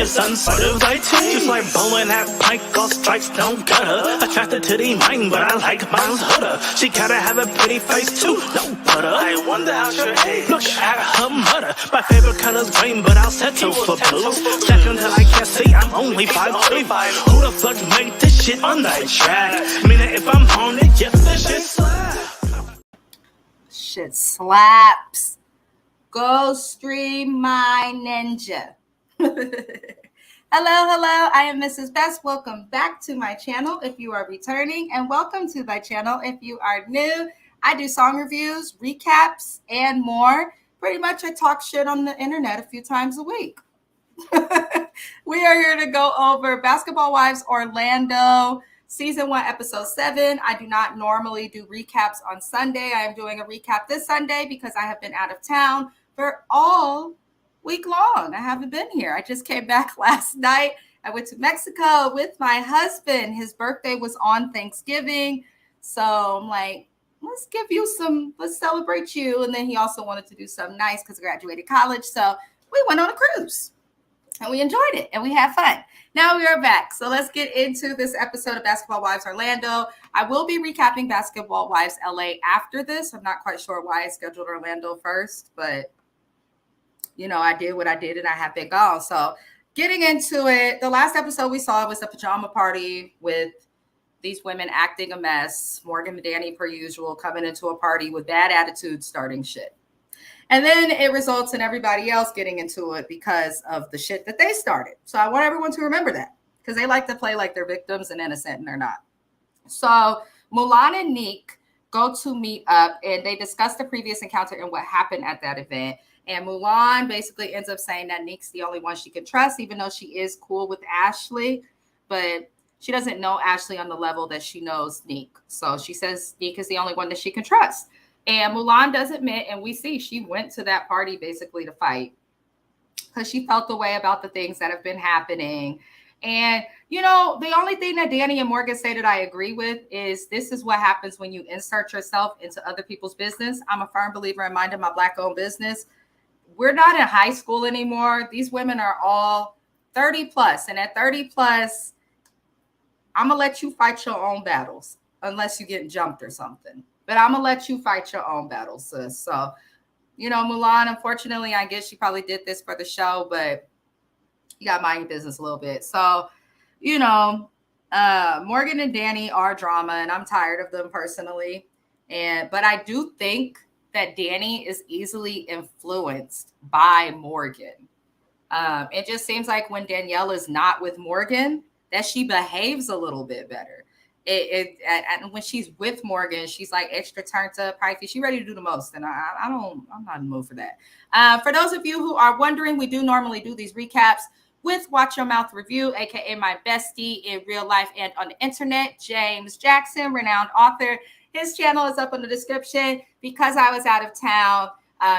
It's unsighted by two. Just like bowling at pike, all strikes don't gutter. Attracted to the mind, but I like mine's hooder. She gotta have a pretty face too, no butter. I wonder how she age. Look at her mutter. My favorite color's green, but I'll settle for blue. Check until I can't see, I'm only 5'2". Who the fuck made this shit on that track? Meaning if I'm on it, yes, this shit slaps. Shit slaps. Go stream my ninja. Hello. I am Mrs. Best. Welcome back to my channel if you are returning, and welcome to my channel if you are new. I do song reviews, recaps, and more. Pretty much I talk shit on the internet a few times a week. We are here to go over Basketball Wives Orlando Season 1, Episode 7. I do not normally do recaps on Sunday. I am doing a recap this Sunday because I have been out of town for all week long. I haven't been here. I just came back last night. I went to Mexico with my husband. His birthday was on Thanksgiving. So I'm like, let's celebrate you. And then he also wanted to do something nice because I graduated college. So we went on a cruise and we enjoyed it and we had fun. Now we are back. So let's get into this episode of Basketball Wives Orlando. I will be recapping Basketball Wives LA after this. I'm not quite sure why I scheduled Orlando first, but you know, I did what I did and I have been gone. So getting into it, the last episode we saw was a pajama party with these women acting a mess. Morgan and Danny, per usual, coming into a party with bad attitudes, starting shit. And then it results in everybody else getting into it because of the shit that they started. So I want everyone to remember that because they like to play like they're victims and innocent and they're not. So Mulan and Neek go to meet up and they discuss the previous encounter and what happened at that event. And Mulan basically ends up saying that Neek's the only one she can trust, even though she is cool with Ashley. But she doesn't know Ashley on the level that she knows Neek. So she says Neek is the only one that she can trust. And Mulan does admit, and we see she went to that party basically to fight because she felt the way about the things that have been happening. And, you know, the only thing that Danny and Morgan say that I agree with is this is what happens when you insert yourself into other people's business. I'm a firm believer in minding my Black-owned business. We're not in high school anymore. These women are all 30 plus. And at 30 plus, I'm going to let you fight your own battles unless you get jumped or something. But I'm going to let you fight your own battles, sis. So, you know, Mulan, unfortunately, I guess she probably did this for the show, but you got to mind your business a little bit. So, you know, Morgan and Danny are drama, and I'm tired of them personally. But I do think that Danny is easily influenced by Morgan. It just seems like when Danielle is not with Morgan, that she behaves a little bit better. And when she's with Morgan, she's like extra turned up, pricey. She's ready to do the most, and I'm not in the mood for that. For those of you who are wondering, we do normally do these recaps with Watch Your Mouth Review, aka my bestie in real life and on the internet, James Jackson, renowned author. His channel is up in the description. Because I was out of town,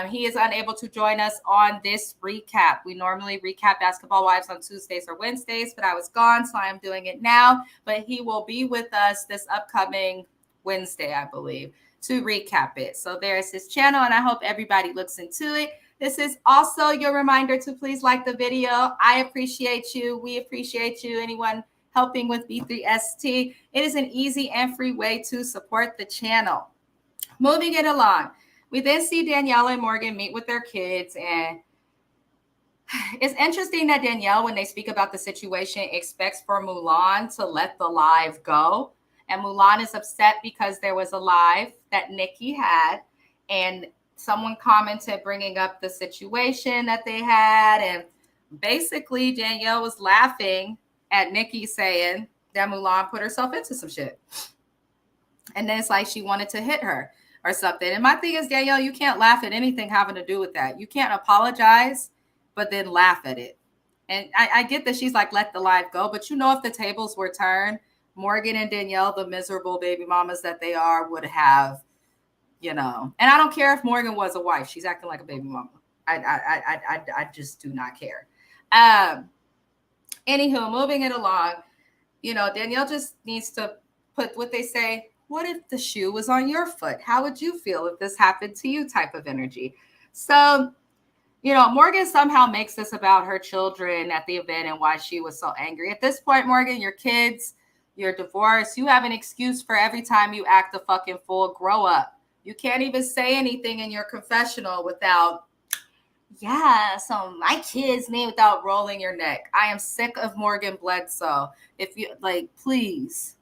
he is unable to join us on this recap. We normally recap Basketball Wives on Tuesdays or Wednesdays, but I was gone, so I am doing it now. But he will be with us this upcoming Wednesday, I believe, to recap it. So there's his channel, and I hope everybody looks into it. This is also your reminder to please like the video. I appreciate you. We appreciate you. Anyone helping with B3ST. It is an easy and free way to support the channel. Moving it along, we then see Danielle and Morgan meet with their kids, and it's interesting that Danielle, when they speak about the situation, expects for Mulan to let the live go, and Mulan is upset because there was a live that Nikki had, and someone commented bringing up the situation that they had, and basically Danielle was laughing at Nikki saying that Mulan put herself into some shit. And then it's like she wanted to hit her or something. And my thing is, Danielle, you can't laugh at anything having to do with that. You can't apologize, but then laugh at it. And I get that she's like, let the live go. But you know, if the tables were turned, Morgan and Danielle, the miserable baby mamas that they are, would have, you know. And I don't care if Morgan was a wife. She's acting like a baby mama. I just do not care. Anywho, moving it along, you know, Danielle just needs to put what they say, what if the shoe was on your foot? How would you feel if this happened to you type of energy? So Morgan somehow makes this about her children at the event and why she was so angry. At this point, Morgan, your kids, your divorce, you have an excuse for every time you act a fucking fool. Grow up. You can't even say anything in your confessional without, yeah, so my kids name, without rolling your neck. I am sick of Morgan Bledsoe. If you please.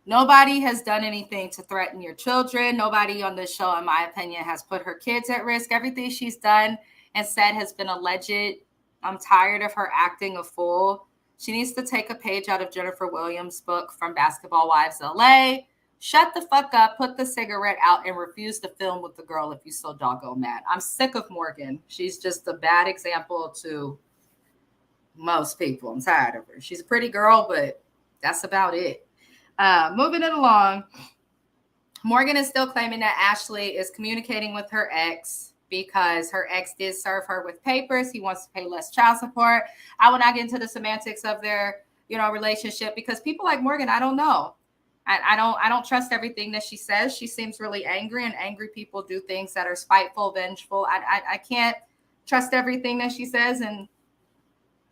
Nobody has done anything to threaten your children. Nobody on this show, in my opinion, has put her kids at risk. Everything she's done and said has been alleged. I'm tired of her acting a fool. She needs to take a page out of Jennifer Williams' book From Basketball Wives LA. Shut the fuck up, put the cigarette out, and refuse to film with the girl if you're so doggone mad. I'm sick of Morgan. She's just a bad example to most people. I'm tired of her. She's a pretty girl, but that's about it. Moving it along, Morgan is still claiming that Ashley is communicating with her ex because her ex did serve her with papers. He wants to pay less child support. I will not get into the semantics of their, relationship, because people like Morgan, I don't know. I don't trust everything that she says. She seems really angry, and angry people do things that are spiteful, vengeful. I can't trust everything that she says, and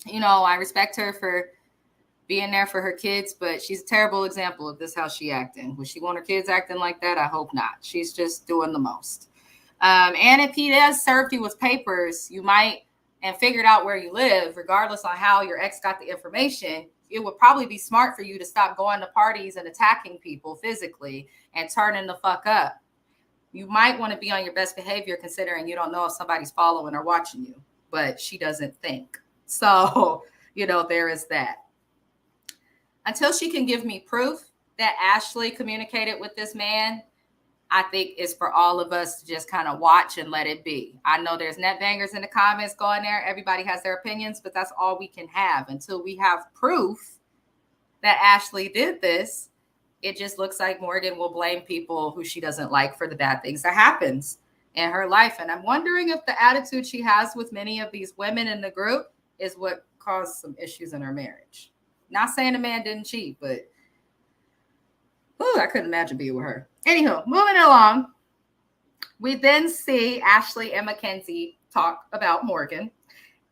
I respect her for being there for her kids, but she's a terrible example of this, how she acting. Would she want her kids acting like that? I hope not. She's just doing the most. And if he has served you with papers, you might, and figured out where you live, regardless on how your ex got the information, it would probably be smart for you to stop going to parties and attacking people physically and turning the fuck up. You might want to be on your best behavior, considering you don't know if somebody's following or watching you, but she doesn't think. So, there is that. Until she can give me proof that Ashley communicated with this man, I think it's for all of us to just kind of watch and let it be. I know there's net bangers in the comments going there. Everybody has their opinions, but that's all we can have. Until we have proof that Ashley did this, it just looks like Morgan will blame people who she doesn't like for the bad things that happens in her life. And I'm wondering if the attitude she has with many of these women in the group is what caused some issues in her marriage. Not saying the man didn't cheat, but I couldn't imagine being with her. Anywho, moving along, we then see Ashley and Mackenzie talk about Morgan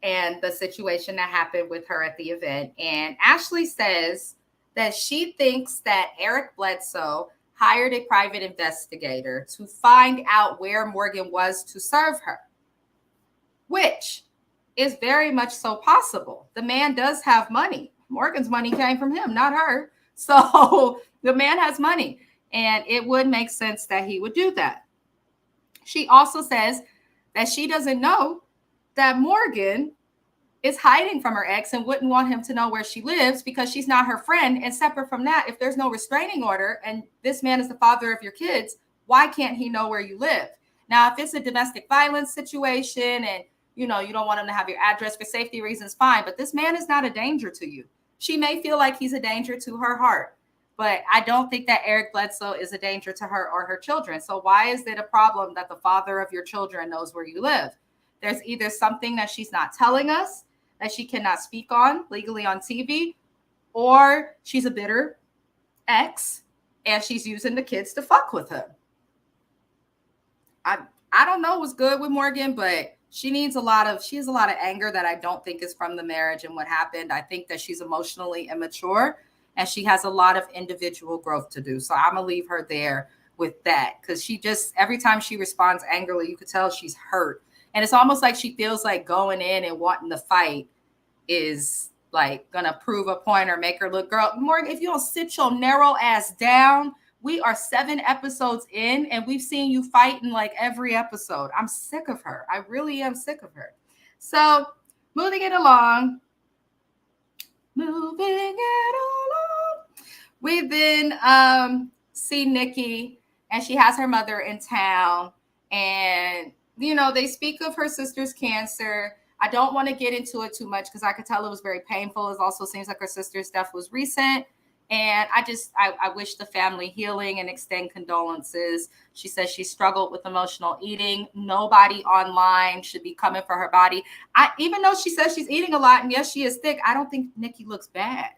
and the situation that happened with her at the event. And Ashley says that she thinks that Eric Bledsoe hired a private investigator to find out where Morgan was to serve her, which is very much so possible. The man does have money. Morgan's money came from him, not her. So the man has money, and it would make sense that he would do that. She also says that she doesn't know that Morgan is hiding from her ex and wouldn't want him to know where she lives because she's not her friend. And separate from that, if there's no restraining order and this man is the father of your kids, why can't he know where you live? Now, if it's a domestic violence situation and you don't want him to have your address for safety reasons, fine. But this man is not a danger to you. She may feel like he's a danger to her heart, but I don't think that Eric Bledsoe is a danger to her or her children. So why is it a problem that the father of your children knows where you live? There's either something that she's not telling us that she cannot speak on legally on TV, or she's a bitter ex and she's using the kids to fuck with him. I don't know what's good with Morgan, but she has a lot of anger that I don't think is from the marriage and what happened. I think that she's emotionally immature and she has a lot of individual growth to do. So I'm going to leave her there with that, because she just, every time she responds angrily, you could tell she's hurt. And it's almost like she feels like going in and wanting to fight is like going to prove a point or make her look, girl, Morgan, if you don't sit your narrow ass down, we are 7 episodes in and we've seen you fight in like every episode. I'm sick of her. I really am sick of her. So moving it along, we then see Nikki, and she has her mother in town, and they speak of her sister's cancer. I don't want to get into it too much because I could tell it was very painful. It also seems like her sister's death was recent. And I wish the family healing and extend condolences. She says she struggled with emotional eating. Nobody online should be coming for her body. Even though she says she's eating a lot, and yes, she is thick, I don't think Nikki looks bad.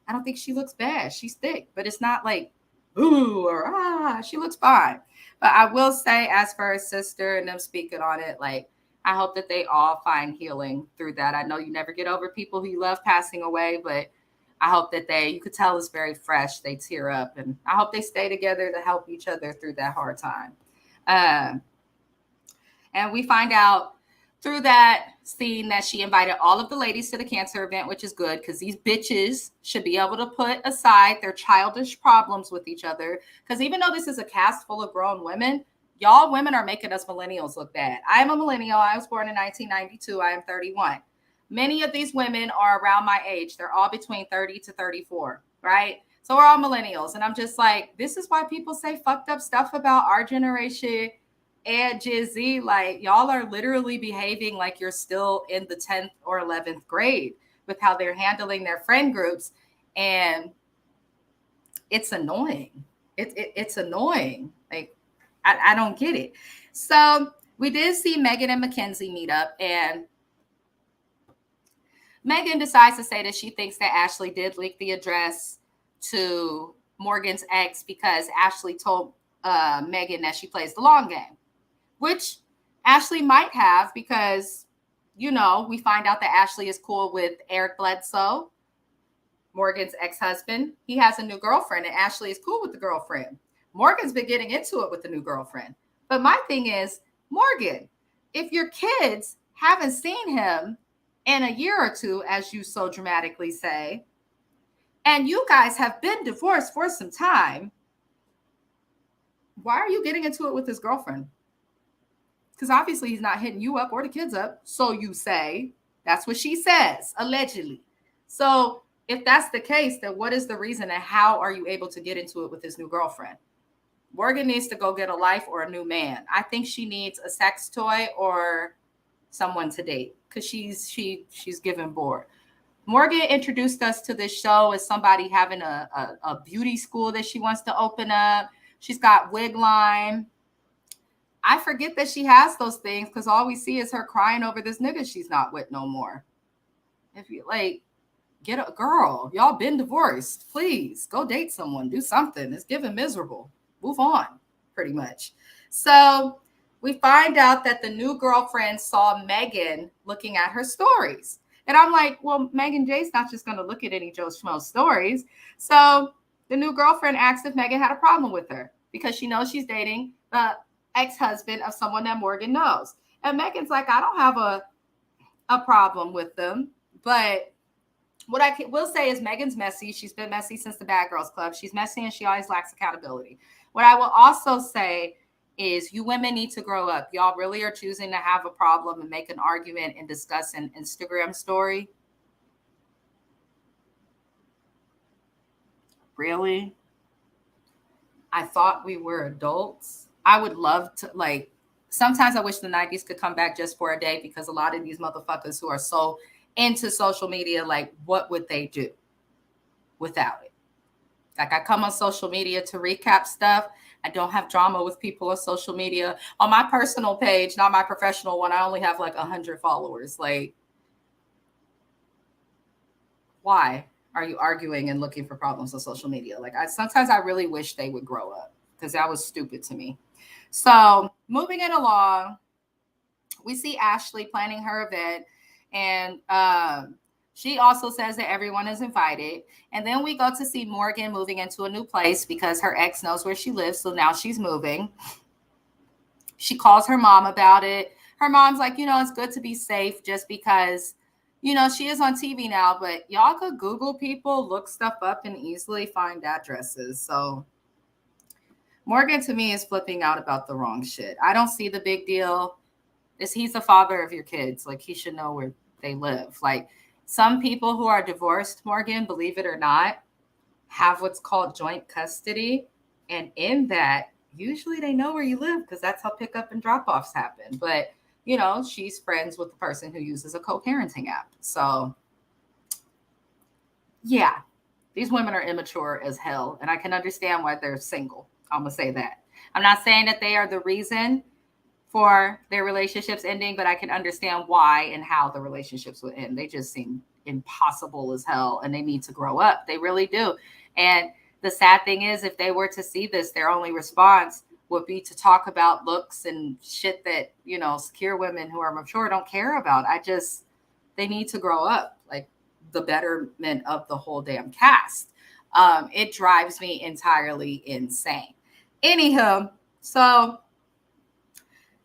I don't think she looks bad. She's thick, but it's not like, ooh, or she looks fine. But I will say, as for her sister and them speaking on it, like, I hope that they all find healing through that. I know you never get over people who you love passing away, but I hope that you could tell it's very fresh. They tear up, and I hope they stay together to help each other through that hard time. And we find out through that scene that she invited all of the ladies to the cancer event, which is good because these bitches should be able to put aside their childish problems with each other. Because even though this is a cast full of grown women, y'all women are making us millennials look bad. I am a millennial. I was born in 1992. I am 31. Many of these women are around my age. They're all between 30 to 34, right? So we're all millennials. And I'm just like, this is why people say fucked up stuff about our generation and Gen Z. Like, y'all are literally behaving like you're still in the 10th or 11th grade with how they're handling their friend groups. And it's annoying. It's annoying. Like, I don't get it. So we did see Mehgan and Mackenzie meet up, and Mehgan decides to say that she thinks that Ashley did leak the address to Morgan's ex because Ashley told Mehgan that she plays the long game, which Ashley might have because, you know, we find out that Ashley is cool with Eric Bledsoe, Morgan's ex-husband. He has a new girlfriend, and Ashley is cool with the girlfriend. Morgan's been getting into it with the new girlfriend. But my thing is, Morgan, if your kids haven't seen him in a year or two, as you so dramatically say, and you guys have been divorced for some time, why are you getting into it with his girlfriend? Because obviously he's not hitting you up or the kids up, so you say. That's what she says, allegedly. So if that's the case, then what is the reason and how are you able to get into it with his new girlfriend? Morgan needs to go get a life or a new man. I think she needs a sex toy or someone to date because she's given bored. Morgan introduced us to this show as somebody having a beauty school that she wants to open up. She's got wig line. I forget that she has those things because all we see is her crying over this nigga she's not with no more. If you like, get a girl. Y'all been divorced. Please go date someone. Do something. It's giving miserable. Move on, pretty much. So we find out that the new girlfriend saw Mehgan looking at her stories. And I'm like, well, Mehgan J's not just going to look at any Joe Schmo's stories. So the new girlfriend asked if Mehgan had a problem with her because she knows she's dating the ex-husband of someone that Morgan knows. And Mehgan's like, I don't have a problem with them. But what I will say is Mehgan's messy. She's been messy since the Bad Girls Club. She's messy and she always lacks accountability. What I will also say is you women need to grow up. Y'all really are choosing to have a problem and make an argument and discuss an Instagram story. Really? I thought we were adults. I would love to, like, sometimes I wish the 90s could come back just for a day because a lot of these motherfuckers who are so into social media, like, what would they do without it? Like, I come on social media to recap stuff. I don't have drama with people on social media. On my personal page, not my professional one, I only have like 100 followers. Like, why are you arguing and looking for problems on social media? Like, sometimes I really wish they would grow up because that was stupid to me. So moving it along, we see Ashley planning her event, and she also says that everyone is invited. And then we go to see Morgan moving into a new place because her ex knows where she lives. So now she's moving. She calls her mom about it. Her mom's like, you know, it's good to be safe just because, you know, she is on TV now. But y'all could Google people, look stuff up, and easily find addresses. So Morgan, to me, is flipping out about the wrong shit. I don't see the big deal. He's the father of your kids. Like, he should know where they live. Like, some people who are divorced, Morgan, believe it or not, have what's called joint custody. And in that, usually they know where you live because that's how pickup and drop-offs happen. But, you know, she's friends with the person who uses a co-parenting app. So, yeah, these women are immature as hell. And I can understand why they're single. I'm going to say that. I'm not saying that they are the reason for their relationships ending, but I can understand why and how the relationships would end. They just seem impossible as hell, and they need to grow up. They really do. And the sad thing is, if they were to see this, their only response would be to talk about looks and shit that, you know, secure women who are mature don't care about. They need to grow up, like the betterment of the whole damn cast. It drives me entirely insane. Anywho, so,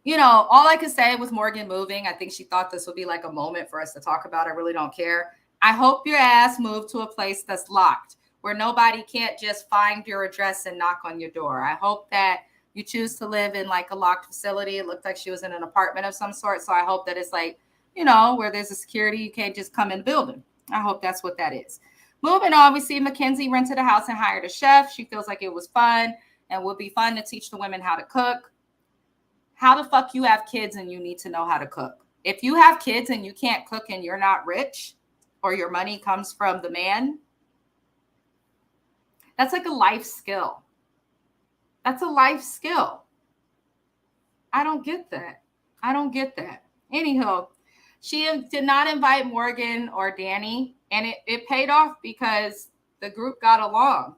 you know, all I could say with Morgan moving, I think she thought this would be like a moment for us to talk about. I really don't care. I hope your ass moved to a place that's locked, where nobody can't just find your address and knock on your door. I hope that you choose to live in like a locked facility. It looked like she was in an apartment of some sort. So I hope that it's like, you know, where there's a security, you can't just come in the building. I hope that's what that is. Moving on, we see Mackenzie rented a house and hired a chef. She feels like it was fun and would be fun to teach the women how to cook. How the fuck you have kids and you need to know how to cook? If you have kids and you can't cook and you're not rich, or your money comes from the man, that's like a life skill. That's a life skill. I don't get that. Anyhow, she did not invite Morgan or Danny, and it paid off because the group got along.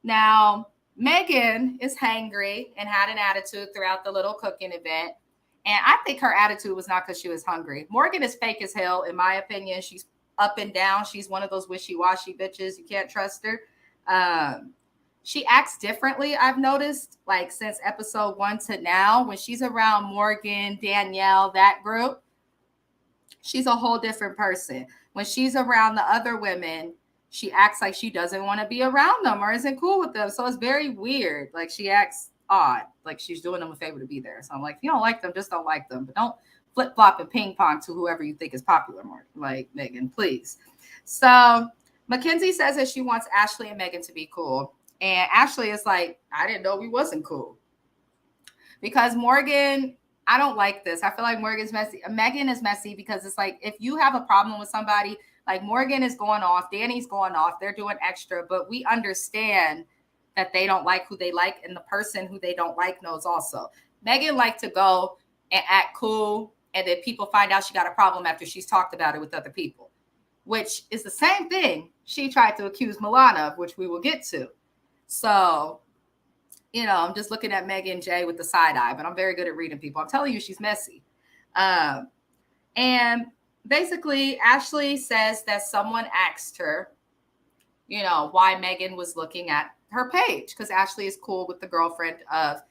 Now, Mehgan is hangry and had an attitude throughout the little cooking event. And I think her attitude was not because she was hungry. Morgan is fake as hell, in my opinion. She's up and down. She's one of those wishy-washy bitches. You can't trust her. She acts differently, I've noticed, like since episode 1 to now. When she's around Morgan, Danielle, that group, she's a whole different person. When she's around the other women, she acts like she doesn't want to be around them or isn't cool with them. So it's very weird. Like she acts odd, like she's doing them a favor to be there. So I'm like, if you don't like them, just don't like them. But don't flip-flop and ping-pong to whoever you think is popular more. Like Mehgan, please. So Mackenzie says that she wants Ashley and Mehgan to be cool. And Ashley is like, I didn't know we wasn't cool. Because Morgan, I don't like this. I feel like Morgan's messy. Mehgan is messy because it's like, if you have a problem with somebody, like Morgan is going off, Danny's going off, they're doing extra, but we understand that they don't like who they like, and the person who they don't like knows also. Mehgan liked to go and act cool, and then people find out she got a problem after she's talked about it with other people, which is the same thing she tried to accuse Mulan of, which we will get to. So, you know, I'm just looking at Mehgan J with the side eye, but I'm very good at reading people. I'm telling you, she's messy. And basically, Ashley says that someone asked her, you know, why Mehgan was looking at her page, because Ashley is cool with the girlfriend of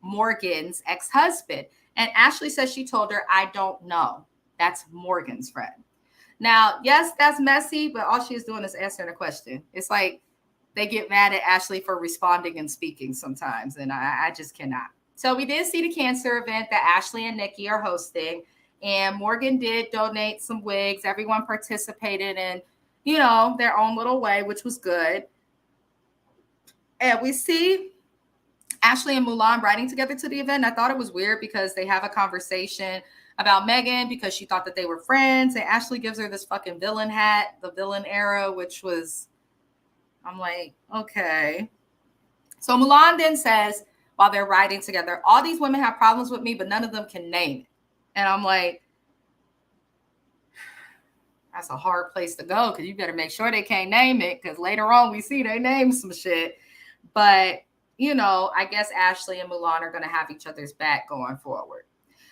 Morgan's ex-husband. And Ashley says she told her, I don't know. That's Morgan's friend. Now, yes, that's messy, but all she is doing is answering a question. It's like they get mad at Ashley for responding and speaking sometimes, and I just cannot. So we did see the cancer event that Ashley and Nikki are hosting, and Morgan did donate some wigs. Everyone participated in, you know, their own little way, which was good. And we see Ashley and Mulan riding together to the event. I thought it was weird because they have a conversation about Mehgan because she thought that they were friends. And Ashley gives her this fucking villain hat, the villain era, which was, I'm like, okay. So Mulan then says, while they're riding together, all these women have problems with me, but none of them can name it. And I'm like, that's a hard place to go because you better make sure they can't name it, because later on we see they name some shit. But, you know, I guess Ashley and Mulan are going to have each other's back going forward.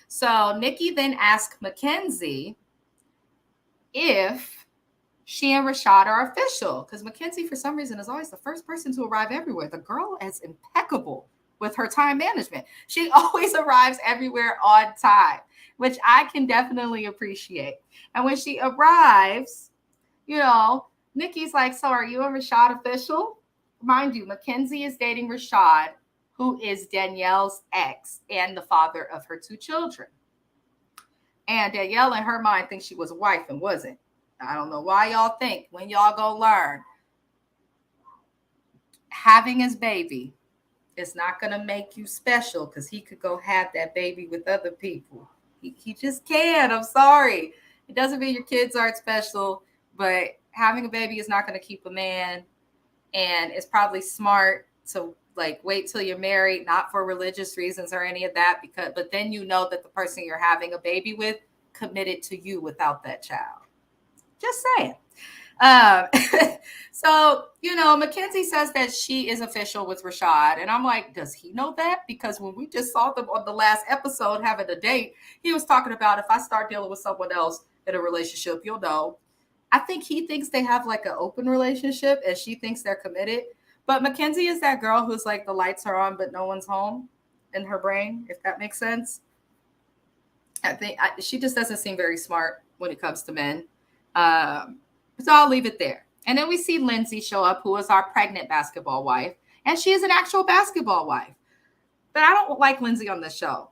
So Nikki then asked Mackenzie if she and Rashad are official, because Mackenzie, for some reason, is always the first person to arrive everywhere. The girl is impeccable with her time management. She always arrives everywhere on time, which I can definitely appreciate. And when she arrives, you know, Nikki's like, so are you and Rashad official? Mind you, Mackenzie is dating Rashad, who is Danielle's ex and the father of her 2 children. And Danielle, in her mind, thinks she was a wife and wasn't. I don't know why y'all think, when y'all go learn, having his baby is not going to make you special, because he could go have that baby with other people. He just can. I'm sorry. It doesn't mean your kids aren't special, but having a baby is not going to keep a man. And it's probably smart to like wait till you're married, not for religious reasons or any of that, but then you know that the person you're having a baby with committed to you without that child. Just saying. Um, so, Mackenzie says that she is official with Rashad. And I'm like, does he know that? Because when we just saw them on the last episode having a date, he was talking about if I start dealing with someone else in a relationship, you'll know. I think he thinks they have like an open relationship and she thinks they're committed. But Mackenzie is that girl who's like the lights are on, but no one's home in her brain, if that makes sense. I think she just doesn't seem very smart when it comes to men. So I'll leave it there. And then we see Lyndzie show up, who is our pregnant basketball wife. And she is an actual basketball wife. But I don't like Lyndzie on the show.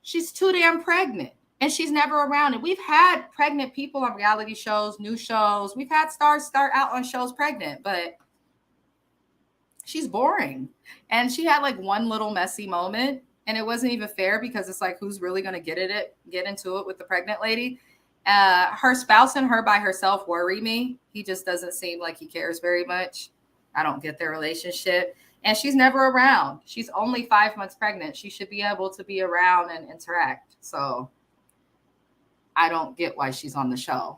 She's too damn pregnant. And she's never around. And we've had pregnant people on reality shows, new shows. We've had stars start out on shows pregnant. But she's boring. And she had like one little messy moment. And it wasn't even fair because it's like, who's really going to get into it with the pregnant lady? Her spouse and her by herself worry me. He just doesn't seem like he cares very much. I don't get their relationship. And she's never around. She's only 5 months pregnant. She should be able to be around and interact. So I don't get why she's on the show.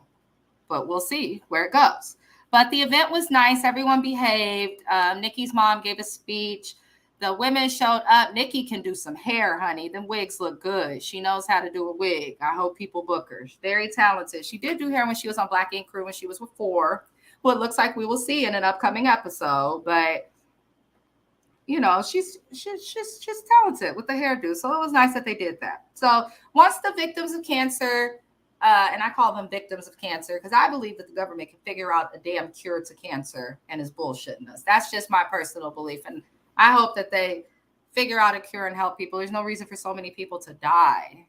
But we'll see where it goes. But the event was nice. Everyone behaved. Nikki's mom gave a speech. The women showed up. Nikki can do some hair, honey. Them wigs look good. She knows how to do a wig. I hope people book her. She's very talented. She did do hair when she was on Black Ink Crew when she was with 4, who it looks like we will see in an upcoming episode. But, she's talented with the hairdo. So it was nice that they did that. So once the victims of cancer, and I call them victims of cancer because I believe that the government can figure out a damn cure to cancer and is bullshitting us. That's just my personal belief. And I hope that they figure out a cure and help people. There's no reason for so many people to die,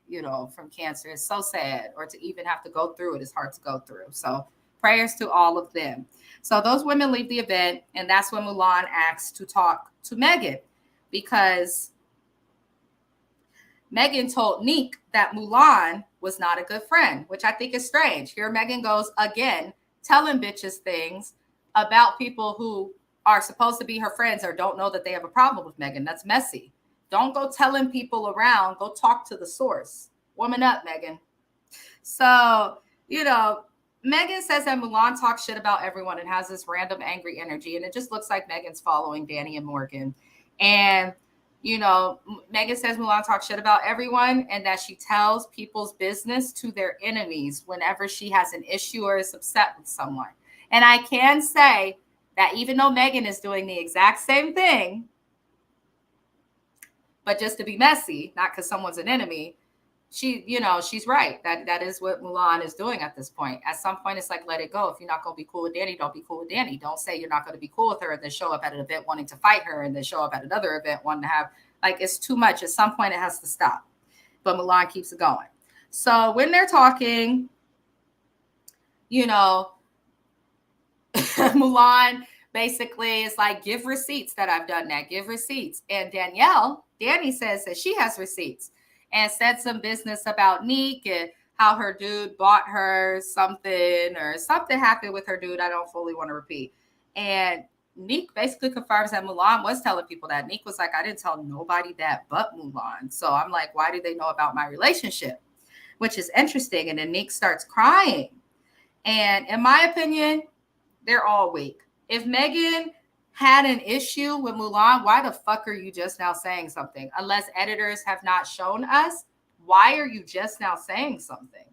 from cancer. It's so sad. Or to even have to go through it is hard to go through. So prayers to all of them. So those women leave the event, and that's when Mulan asks to talk to Mehgan because Mehgan told Neek that Mulan was not a good friend, which I think is strange. Here Mehgan goes again, telling bitches things about people who are supposed to be her friends or don't know that they have a problem with Mehgan. That's messy. Don't go telling people around. Go talk to the source. Woman up, Mehgan. So, Mehgan says that Mulan talks shit about everyone and has this random angry energy. And it just looks like Mehgan's following Danny and Morgan. And, Mehgan says Mulan talks shit about everyone and that she tells people's business to their enemies whenever she has an issue or is upset with someone. And I can say that even though Mehgan is doing the exact same thing, but just to be messy, not because someone's an enemy, she's right. That is what Mulan is doing at this point. At some point, it's like, let it go. If you're not going to be cool with Danny, don't be cool with Danny. Don't say you're not going to be cool with her and then show up at an event wanting to fight her and then show up at another event wanting to have, it's too much. At some point, it has to stop. But Mulan keeps it going. So when they're talking, Mulan basically is like, give receipts that I've done that. Give receipts. And Danny says that she has receipts and said some business about Neek and how her dude bought her something or something happened with her dude. I don't fully want to repeat. And Neek basically confirms that Mulan was telling people that. Neek was like, I didn't tell nobody that but Mulan. So I'm like, why do they know about my relationship? Which is interesting. And then Neek starts crying. And in my opinion, they're all weak. If Mehgan had an issue with Mulan, why the fuck are you just now saying something? Unless editors have not shown us, why are you just now saying something?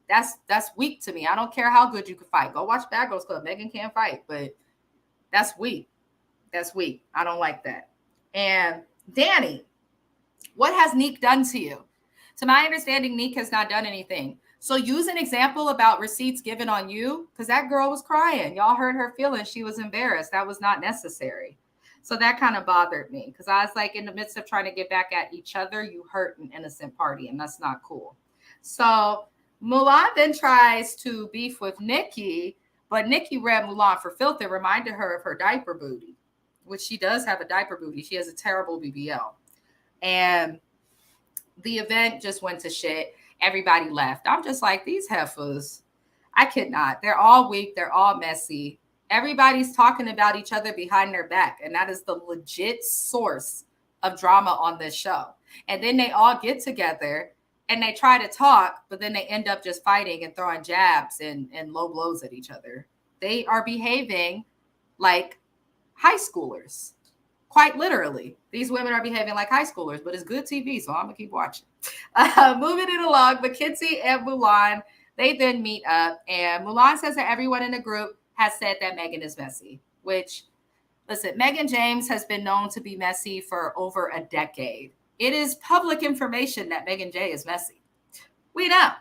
That's weak to me. I don't care how good you can fight. Go watch Bad Girls Club. Mehgan can't fight, but that's weak. That's weak. I don't like that. And Danny, what has Neek done to you? To my understanding, Neek has not done anything. So use an example about receipts given on you, because that girl was crying. Y'all heard her feelings. She was embarrassed. That was not necessary. So that kind of bothered me because I was like, in the midst of trying to get back at each other, you hurt an innocent party, and that's not cool. So Mulan then tries to beef with Nikki, but Nikki read Mulan for filth and reminded her of her diaper booty, which she does have a diaper booty. She has a terrible BBL. And the event just went to shit. Everybody left. I'm just like, these heifers, I could not. They're all weak. They're all messy. Everybody's talking about each other behind their back. And that is the legit source of drama on this show. And then they all get together and they try to talk, but then they end up just fighting and throwing jabs and low blows at each other. They are behaving like high schoolers. Quite literally. These women are behaving like high schoolers, but it's good TV, so I'm going to keep watching. Moving it along, Mackenzie and Mulan, they then meet up, and Mulan says that everyone in the group has said that Mehgan is messy, which, listen, Mehgan James has been known to be messy for over a decade. It is public information that Mehgan J is messy. We know.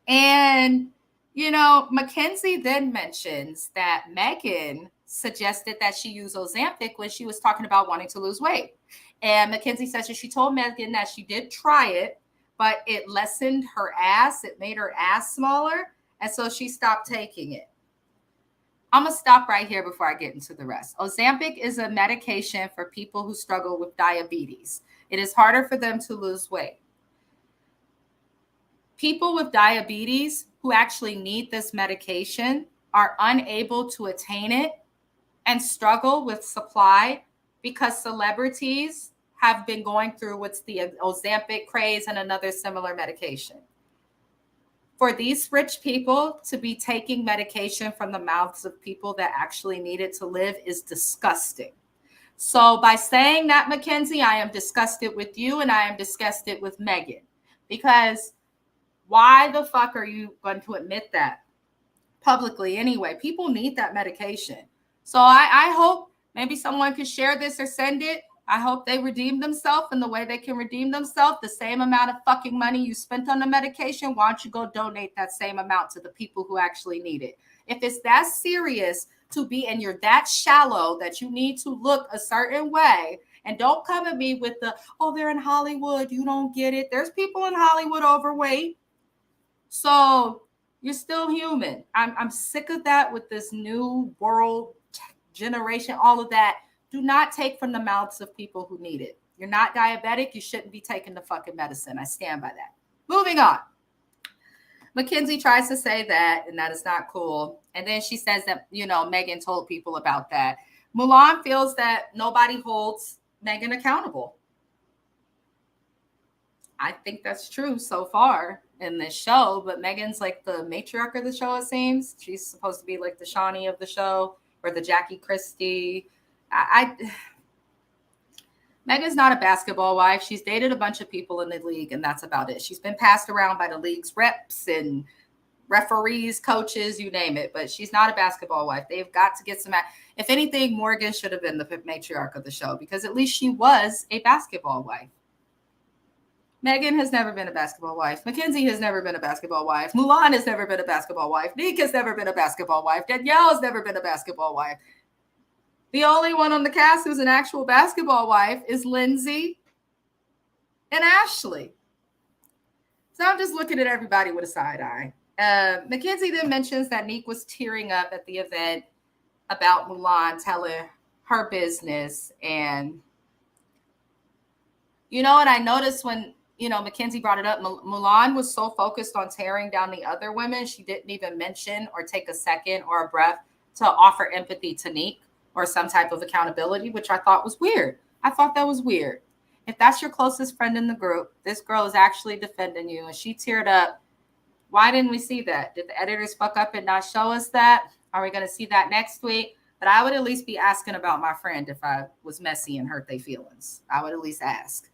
And, you know, Mackenzie then mentions that Mehgan suggested that she use Ozempic when she was talking about wanting to lose weight. And Mackenzie says that she told Mehgan that she did try it, but it lessened her ass. It made her ass smaller. And so she stopped taking it. I'm going to stop right here before I get into the rest. Ozempic is a medication for people who struggle with diabetes. It is harder for them to lose weight. People with diabetes who actually need this medication are unable to attain it and struggle with supply because celebrities have been going through what's the Ozempic craze and another similar medication. For these rich people to be taking medication from the mouths of people that actually need it to live is disgusting. So by saying that, Mackenzie, I am disgusted with you and I am disgusted with Mehgan, because why the fuck are you going to admit that publicly anyway? People need that medication. So I hope maybe someone could share this or send it. I hope they redeem themselves in the way they can redeem themselves. The same amount of fucking money you spent on the medication, why don't you go donate that same amount to the people who actually need it? If it's that serious to be, and you're that shallow that you need to look a certain way, and don't come at me with the, oh, they're in Hollywood, you don't get it. There's people in Hollywood overweight. So you're still human. I'm sick of that with this new world generation, all of that. Do not take from the mouths of people who need it. You're not diabetic. You shouldn't be taking the fucking medicine. I stand by that. Moving on. Mackenzie tries to say that, and that is not cool. And then she says that, you know, Mehgan told people about that. Mulan feels that nobody holds Mehgan accountable. I think that's true so far in this show, but Mehgan's like the matriarch of the show, it seems. She's supposed to be like the Shawnee of the show, or the Jackie Christie. Mehgan's not a basketball wife. She's dated a bunch of people in the league, and that's about it. She's been passed around by the league's reps and referees, coaches, you name it, but she's not a basketball wife. They've got to get some. If anything, Morgan should have been the matriarch of the show, because at least she was a basketball wife. Mehgan has never been a basketball wife. Mackenzie has never been a basketball wife. Mulan has never been a basketball wife. Nick has never been a basketball wife. Danielle has never been a basketball wife. The only one on the cast who's an actual basketball wife is Lyndzie and Ashley. So I'm just looking at everybody with a side eye. Mackenzie then mentions that Nick was tearing up at the event about Mulan telling her business. And you know what I noticed when, you know, Mackenzie brought it up, Mulan was so focused on tearing down the other women, she didn't even mention or take a second or a breath to offer empathy to Nick or some type of accountability, which I thought was weird. I thought that was weird. If that's your closest friend in the group, this girl is actually defending you, and she teared up. Why didn't we see that? Did the editors fuck up and not show us that? Are we going to see that next week? But I would at least be asking about my friend if I was messy and hurt their feelings. I would at least ask.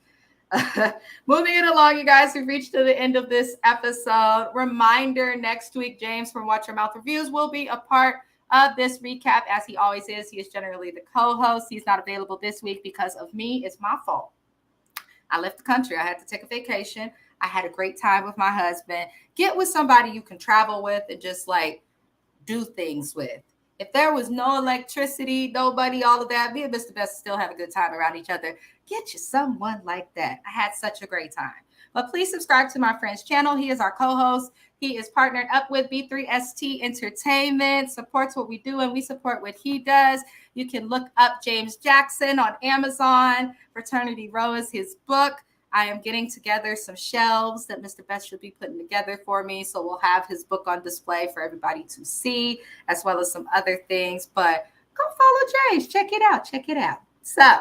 Moving it along, you guys, we've reached to the end of this episode. Reminder, next week, James from Watch Your Mouth Reviews will be a part of this recap, as he always is. He is generally the co-host. He's not available this week because of me. It's my fault. I left the country. I had to take a vacation. I had a great time with my husband. Get with somebody you can travel with and just like do things with. If there was no electricity, nobody, all of that, me and Mr. Best still have a good time around each other. Get you someone like that. I had such a great time. But please subscribe to my friend's channel. He is our co-host. He is partnered up with B3ST Entertainment, supports what we do, and we support what he does. You can look up James Jackson on Amazon. Fraternity Row is his book. I am getting together some shelves that Mr. Best should be putting together for me. So we'll have his book on display for everybody to see, as well as some other things. But go follow James. Check it out. Check it out. So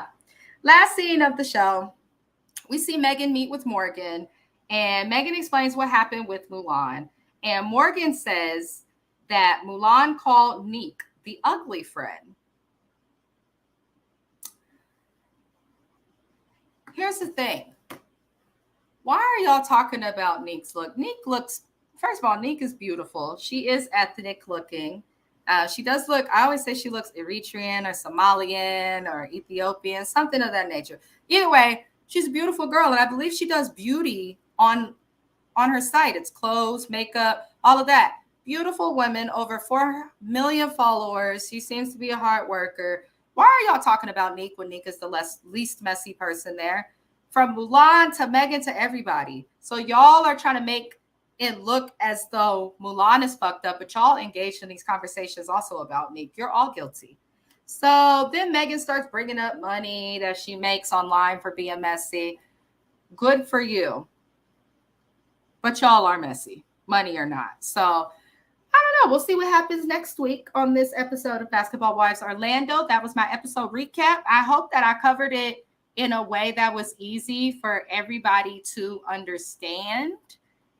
last scene of the show, we see Mehgan meet with Morgan. And Mehgan explains what happened with Mulan. And Morgan says that Mulan called Neek the ugly friend. Here's the thing. Why are y'all talking about Neek's look? Neek looks, first of all, Neek is beautiful. She is ethnic looking. She does look, I always say she looks Eritrean or Somalian or Ethiopian, something of that nature. Either way, she's a beautiful girl. And I believe she does beauty on her site. It's clothes, makeup, all of that. Beautiful women, over 4 million followers. She seems to be a hard worker. Why are y'all talking about Neek when Neek is the least messy person there? From Mulan to Mehgan to everybody. So y'all are trying to make it look as though Mulan is fucked up, but y'all engaged in these conversations also about Neek. You're all guilty. So then Mehgan starts bringing up money that she makes online for being messy. Good for you. But y'all are messy, money or not. So I don't know. We'll see what happens next week on this episode of Basketball Wives Orlando. That was my episode recap. I hope that I covered it in a way that was easy for everybody to understand.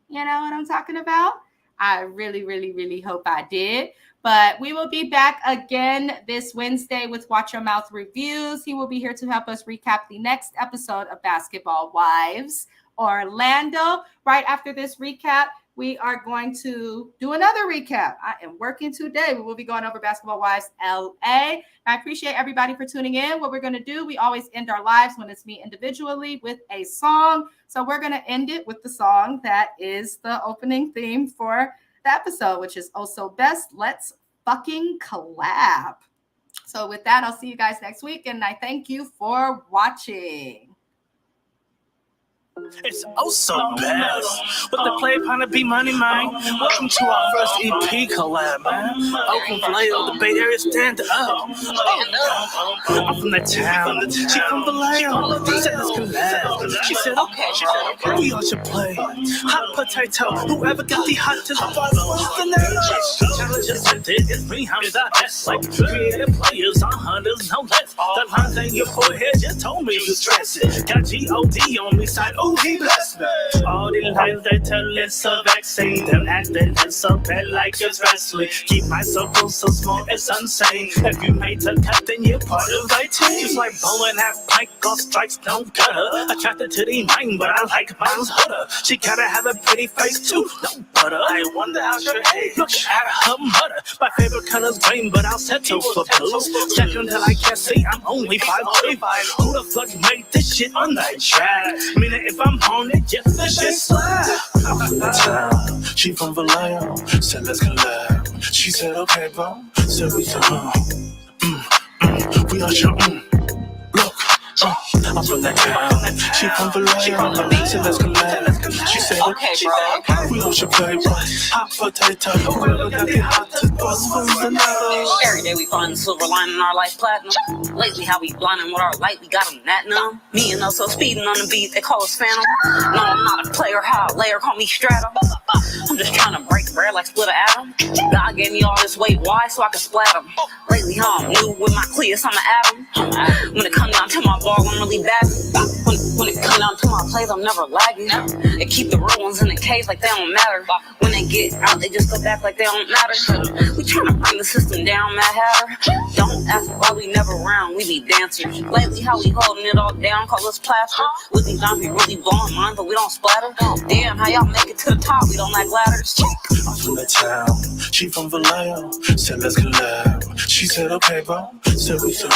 You know what I'm talking about? I really, really, really hope I did. But we will be back again this Wednesday with Watch Your Mouth Reviews. He will be here to help us recap the next episode of Basketball Wives Orlando. Right after this recap, we are going to do another recap. I am working today. We will be going over Basketball Wives LA. I appreciate everybody for tuning in. What we're going to do, we always end our lives when it's me individually with a song. So we're going to end it with the song that is the opening theme for the episode, which is Oh So Best. Let's fucking collab. So with that, I'll see you guys next week. And I thank you for watching. It's oh so best. With the play upon the Be Money Mine. Welcome to our first EP collab, man. Oakland Vallejo, the Bay Area, stand up. I'm from that town. She from Vallejo. She said let's collab. She said okay. We all should play. Hot potato. Whoever got the hottest buzz was the name. Challenges and it's me, I'm the best. Like creative players on hunters, no less. The lines in your forehead just told me to stress it. Got G-O-D on me side. Oh, he blessed me. All the lies they tell it's a vaccine. Them acting it's so bad like it's wrestling. Keep my circle so small it's insane. If you made the cut, then you're part of my team. Just like bowling at pike, all strikes don't cut her. Attracted to the mind, but I like mine's hotter. She gotta have a pretty face too, no butter. I wonder how she look at her mother. My favorite color's green, but I'll settle for blue. Check until I can't see, I'm only 5'2". Who the fuck made this shit on that track? Meaning if I'm on it, just the shit slap. I'm from the town, she from Vallejo. Said let's collab. She said okay, bro. Said we said we all show look. I'm from that town. She from Vallejo. Said let's collab. She said okay, bro. We all should play, bro. Hot potato. Whoever got the hottest buzz from the night. Every day we find silver lining in our life platinum. Lately, how we blinding with our light, we got them that numb. Me and also speeding on the beat, they call us phantom. No, I'm not a player, how a layer call me stratum. I'm just trying to break bread like split an atom. God gave me all this weight, why? So I can splat them. Lately, how I'm new with my cleats, I'm an atom. When it comes down to my ball, I'm really bad. When it comes down to my plays, I'm never lagging. They keep the real ones in the cage like they don't matter. When they get out, they just go back like they don't matter. We trying to bring the system down, Mad Hatter. Don't ask why we never round, we be dancers. Lately, how we holding it all down, call us plaster. With these dimes, we really blowing mine, but we don't splatter. Damn, how y'all make it to the top, we don't like ladders. I'm from the town, she from Vallejo. Said let's collab. She said okay, bro. Said we said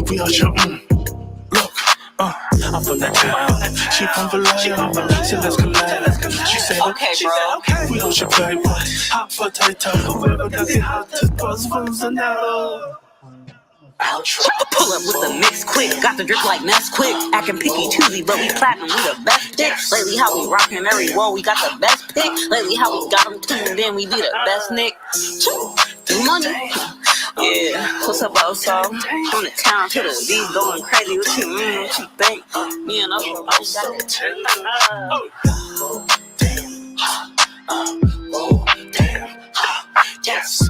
we all show look. I'm from that town. She from Vallejo. Said let's collab. She said okay, bro. We all should play, bro. Hot potato. Whoever got the hottest buzz from the night. Pull up with the mix quick, got the drip like Nesquik. Acting picky choosy, but we platinum, we the best picks. Lately how we rockin' every wall, we got the best pick. Lately how we got them tuned in, we be the best nick. Money. Yeah, what's up, outside? From the town to the beat, going crazy. What you mean? What you think? Me and us, oh, damn. Yes.